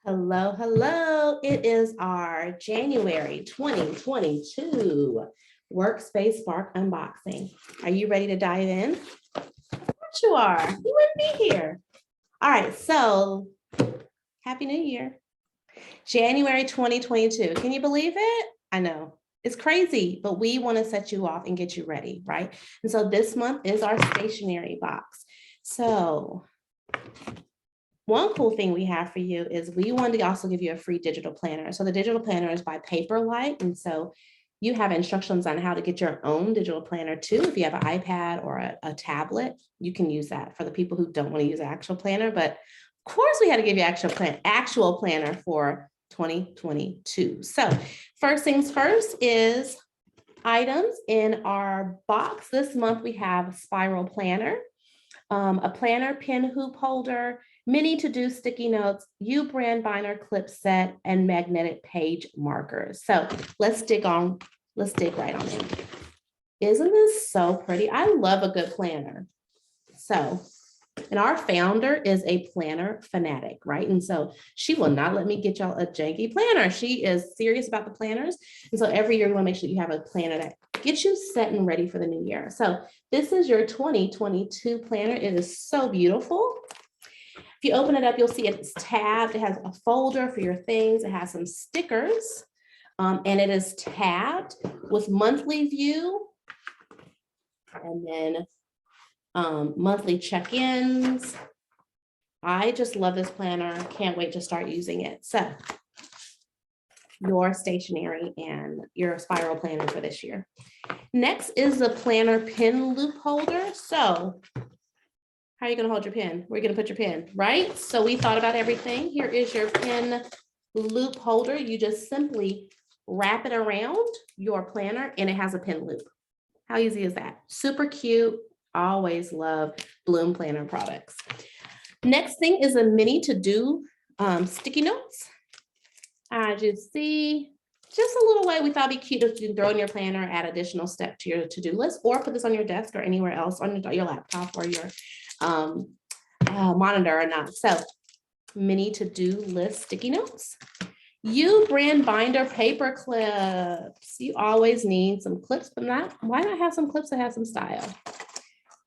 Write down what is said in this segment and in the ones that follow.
Hello, hello. It is our January 2022 Workspace Spark unboxing. Are you ready to dive in? Of course you are. You wouldn't be here. All right, so Happy New Year. January 2022. Can you believe it? I know. It's crazy, but we want to set you off and get you ready, right? And so this month is our stationery box. So one cool thing we have for you is we wanted to also give you a free digital planner. So the digital planner is by Paperlight. And so you have instructions on how to get your own digital planner too. If you have an iPad or a tablet, you can use that for the people who don't want to use an actual planner. But of course, we had to give you actual planner for 2022. So first things first is items in our box. This month we have a spiral planner, a planner pin hoop holder, mini to-do sticky notes, Ubrand binder clip set, and magnetic page markers. So let's dig right on in. Isn't this so pretty? I love a good planner. So, and our founder is a planner fanatic, right? And so she will not let me get y'all a janky planner. She is serious about the planners. And so every year we want to make sure you have a planner that gets you set and ready for the new year. So this is your 2022 planner. It is so beautiful. If you open it up, you'll see it's tabbed. It has a folder for your things. It has some stickers, and it is tabbed with monthly view and then monthly check-ins. I just love this planner. Can't wait to start using it. So your stationery and your spiral planner for this year. Next is the planner pin loop holder. So how are you going to hold your pen? Where are you going to put your pen, right? So we thought about everything. Here is your pen loop holder. You just simply wrap it around your planner and it has a pin loop. How easy is that? Super cute. Always love Bloom Planner products. Next thing is a mini to-do sticky notes. As you see, just a little way we thought it'd be cute to throw in your planner, add additional step to your to-do list, or put this on your desk or anywhere else on your laptop or your monitor or not. So mini to-do list sticky notes. Ubrand binder paper clips. You always need some clips, but why not have some clips that have some style?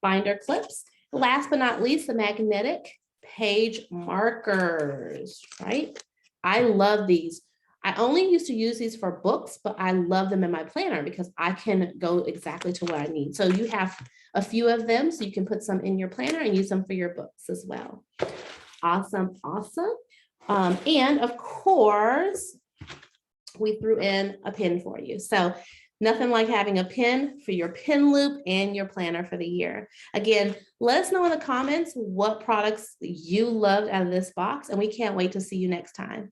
Binder clips. Last but not least, the magnetic page markers, right? I love these. I only used to use these for books, but I love them in my planner because I can go exactly to what I need. So you have a few of them, so you can put some in your planner and use them for your books as well. Awesome, awesome. And of course, we threw in a pin for you. So nothing like having a pin for your pin loop and your planner for the year. Again, let us know in the comments what products you loved out of this box, and we can't wait to see you next time.